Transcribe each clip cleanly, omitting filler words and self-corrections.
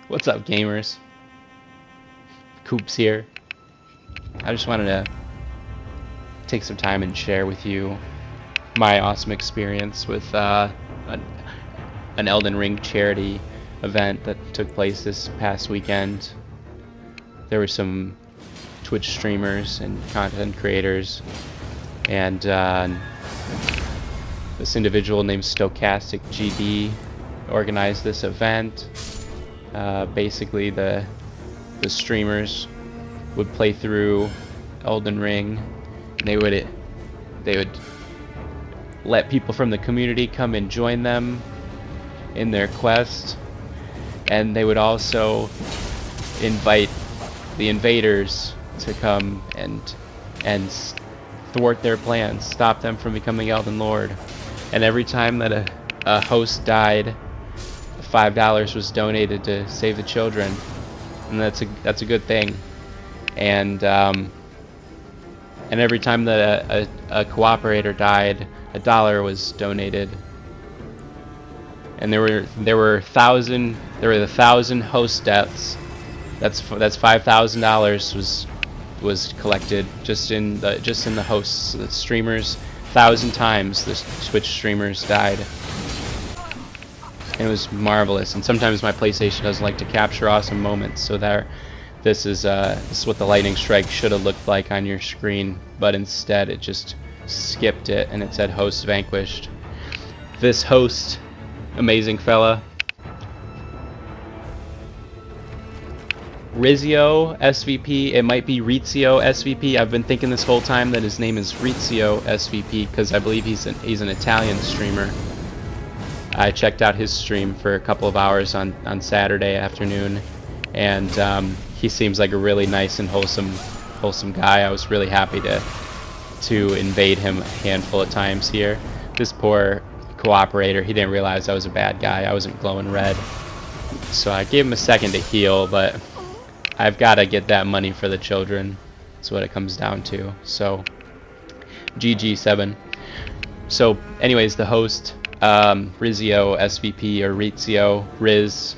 What's up, gamers? Coops here. I just wanted to take some time and share with you my awesome experience with an Elden Ring charity event that took place this past weekend. There were some Twitch streamers and content creators, and this individual named Stochastic GD organized this event. Basically, the streamers would play through Elden Ring. And they would let people from the community come and join them in their quest, and they would also invite the invaders to come and thwart their plans, stop them from becoming Elden Lord. And every time that a host died, $5 was donated to save the children, and that's a good thing. And every time that a cooperator died, $1 was donated. And there were the 1,000 host deaths. That's $5,000 was collected just in the hosts, the streamers. 1,000 times the Twitch streamers died. And it was marvelous. And sometimes my PlayStation doesn't like to capture awesome moments, so this is what the lightning strike should have looked like on your screen, but instead it just skipped it and it said host vanquished. This host, amazing fella, Rizio SVP, it might be Rizio SVP. I've been thinking this whole time that his name is Rizio SVP because I believe he's an Italian streamer. I checked out his stream for a couple of hours on Saturday afternoon, and he seems like a really nice and wholesome guy. I was really happy to invade him a handful of times here. This poor cooperator, he didn't realize I was a bad guy. I wasn't glowing red, so I gave him a second to heal, but I've got to get that money for the children. That's what it comes down to. So GG7. So anyways, the host, Rizio SVP, or Rizio, Riz,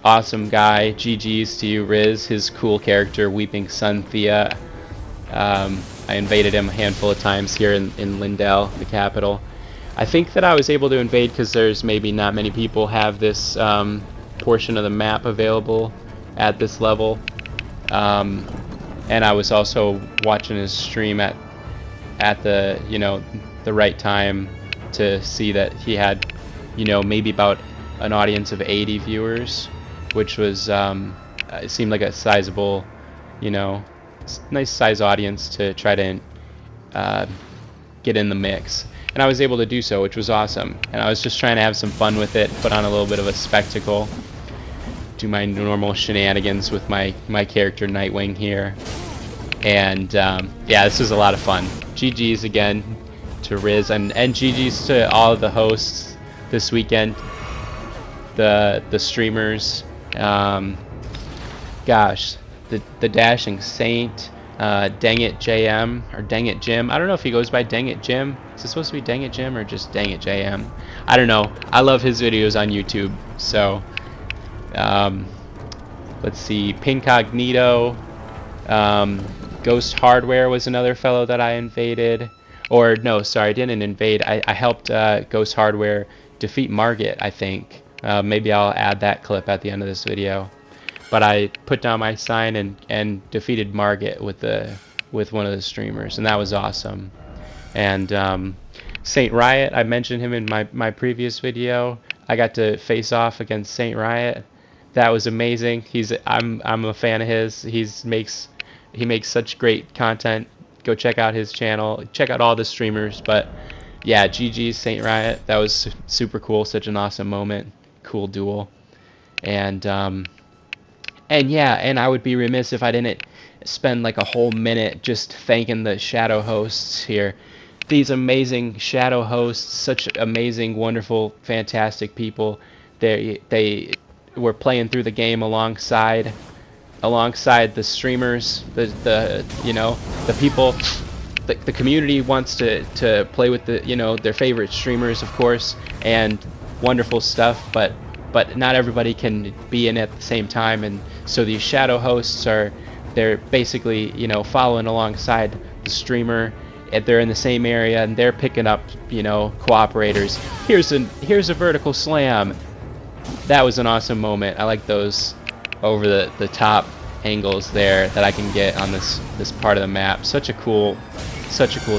awesome guy. GG's to you, Riz. His cool character, Weeping Sun Thea. I invaded him a handful of times here in Lindell, the capital. I think that I was able to invade because there's maybe not many people have this portion of the map available at this level. And I was also watching his stream at the the right time to see that he had maybe about an audience of 80 viewers, which was it seemed like a sizable, nice size audience to try to get in the mix. And I was able to do so, which was awesome. And I was just trying to have some fun with it, put on a little bit of a spectacle, do my normal shenanigans with my character Nightwing here. And yeah, this was a lot of fun. GG's again to Riz, and GG's to all of the hosts this weekend, the streamers. Gosh, the Dashing Saint, Dang It JM, or Dang It Jim. I don't know if he goes by Dang It Jim. Is it supposed to be Dang It Jim or just Dang It JM? I don't know. I love his videos on YouTube. So let's see, Pincognito, Ghost Hardware was another fellow that I invaded. Or no, sorry, I didn't invade. I helped Ghost Hardware defeat Margit, I think. Maybe I'll add that clip at the end of this video. But I put down my sign and defeated Margit with one of the streamers, and that was awesome. And Saint Riot, I mentioned him in my previous video. I got to face off against Saint Riot. That was amazing. I'm a fan of his. He makes such great content. Go check out his channel. Check out all the streamers. But yeah, GG's Saint Riot. That was super cool. Such an awesome moment. Cool duel. And yeah, and I would be remiss if I didn't spend like a whole minute just thanking the shadow hosts here. These amazing shadow hosts, such amazing, wonderful, fantastic people. They were playing through the game alongside the streamers, the people. The community wants to play with their favorite streamers, of course, and wonderful stuff, but but not everybody can be in at the same time, and so these shadow hosts they're basically, you know, following alongside the streamer. And they're in the same area, and they're picking up, you know, cooperators. Here's a vertical slam. That was an awesome moment. I like those over the top angles there that I can get on this part of the map. Such a cool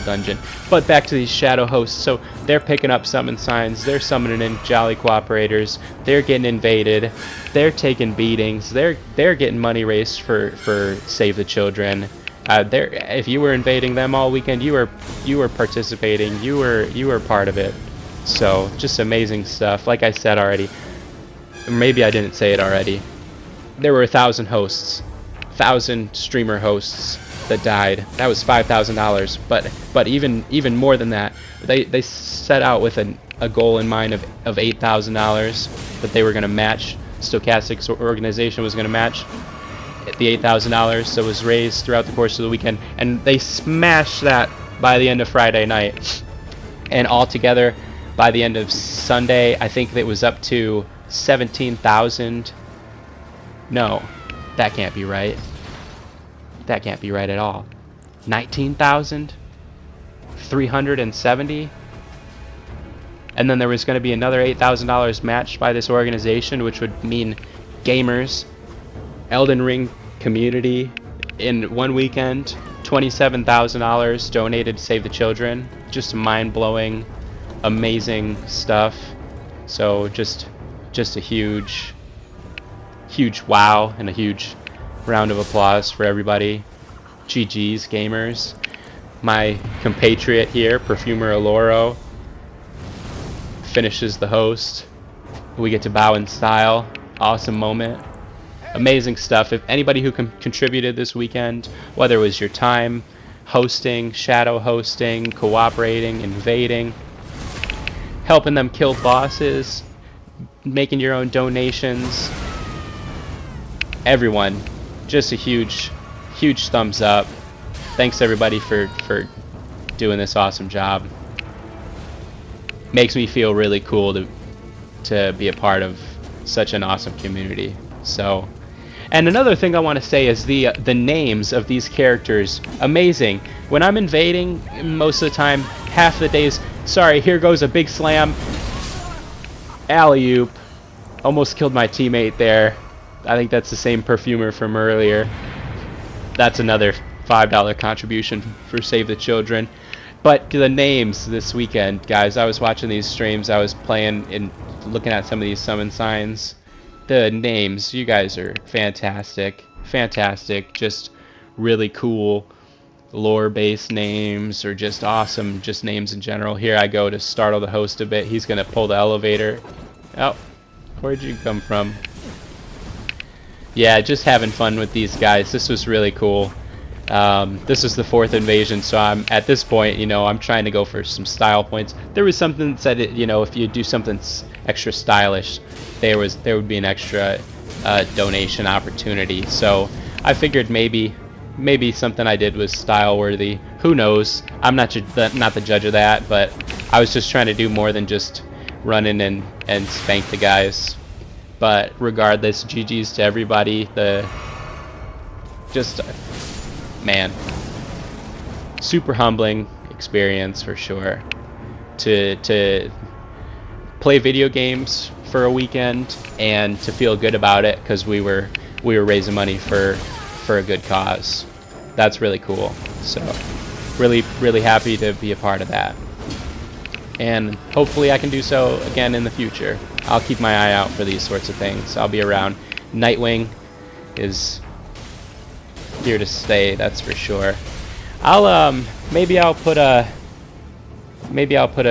dungeon. But back to these shadow hosts. So they're picking up summon signs. They're summoning in jolly cooperators. They're getting invaded. They're taking beatings. They're getting money raised for Save the Children. If you were invading them all weekend, you were participating. You were part of it. So just amazing stuff. Like I said already, maybe I didn't say it already. There were 1,000 hosts, 1,000 streamer hosts that died. That was $5,000. But even more than that, they set out with a goal in mind of $8,000 that they were going to match. Stochastic's organization was going to match the $8,000 that was raised throughout the course of the weekend, and they smashed that by the end of Friday night. And altogether, by the end of Sunday, I think it was up to 17,000. No, that can't be right. That can't be right at all. 19,370. And then there was going to be another $8,000 matched by this organization, which would mean gamers, Elden Ring community in one weekend, $27,000 donated to Save the Children. Just mind-blowing, amazing stuff. So just a huge wow and a huge round of applause for everybody. GG's gamers. My compatriot here, Perfumer Aloro, finishes the host. We get to bow in style. Awesome moment. Amazing stuff. If anybody who contributed this weekend, whether it was your time hosting, shadow hosting, cooperating, invading, helping them kill bosses, making your own donations, everyone, just a huge thumbs up. Thanks everybody for doing this awesome job. Makes me feel really cool to be a part of such an awesome community. So, and another thing I want to say is the names of these characters. Amazing. When I'm invading, most of the time, half the days, sorry, here goes a big slam. Alley-oop. Almost killed my teammate there. I think that's the same Perfumer from earlier. That's another $5 contribution for Save the Children. But the names this weekend, guys, I was watching these streams, I was playing and looking at some of these summon signs. The names, you guys are fantastic. Fantastic. Just really cool lore-based names, or just awesome just names in general. Here I go to startle the host a bit. He's going to pull the elevator. Oh, where'd you come from? Yeah, just having fun with these guys. This was really cool. This is the 4th invasion, so I'm at this point, you know, I'm trying to go for some style points. There was something that said, you know, if you do something extra stylish, there would be an extra donation opportunity. So I figured maybe something I did was style worthy. Who knows? I'm not the judge of that, but I was just trying to do more than just run in and spank the guys. But regardless, GG's to everybody. Man, super humbling experience for sure to play video games for a weekend and to feel good about it because we were raising money for a good cause. That's really cool. So really happy to be a part of that, and hopefully I can do so again in the future. I'll keep my eye out for these sorts of things. I'll be around. Nightwing is here to stay, that's for sure. Maybe I'll put a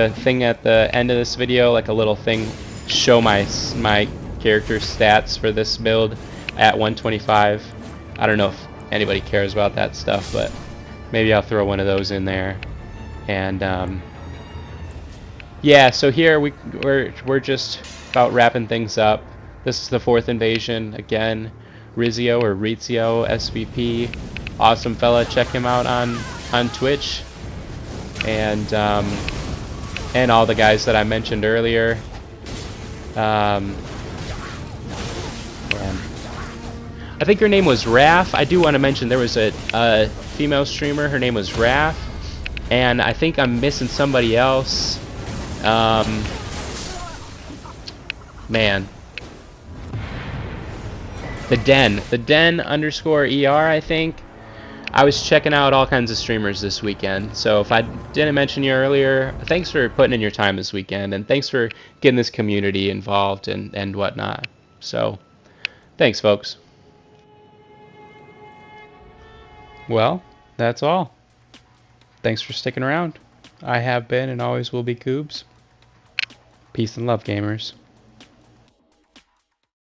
thing at the end of this video, like a little thing, show my character stats for this build at 125. I don't know if anybody cares about that stuff, but maybe I'll throw one of those in there. And yeah, so here we're just about wrapping things up. This is the 4th invasion again. Rizio or Rizio SVP, awesome fella. Check him out on Twitch, and all the guys that I mentioned earlier. I think her name was Raf. I do want to mention there was a female streamer. Her name was Raf. And I think I'm missing somebody else. Man. The Den _ER, I think. I was checking out all kinds of streamers this weekend. So if I didn't mention you earlier, thanks for putting in your time this weekend. And thanks for getting this community involved and whatnot. So, thanks, folks. Well, that's all. Thanks for sticking around. I have been and always will be Koobs. Peace and love, gamers.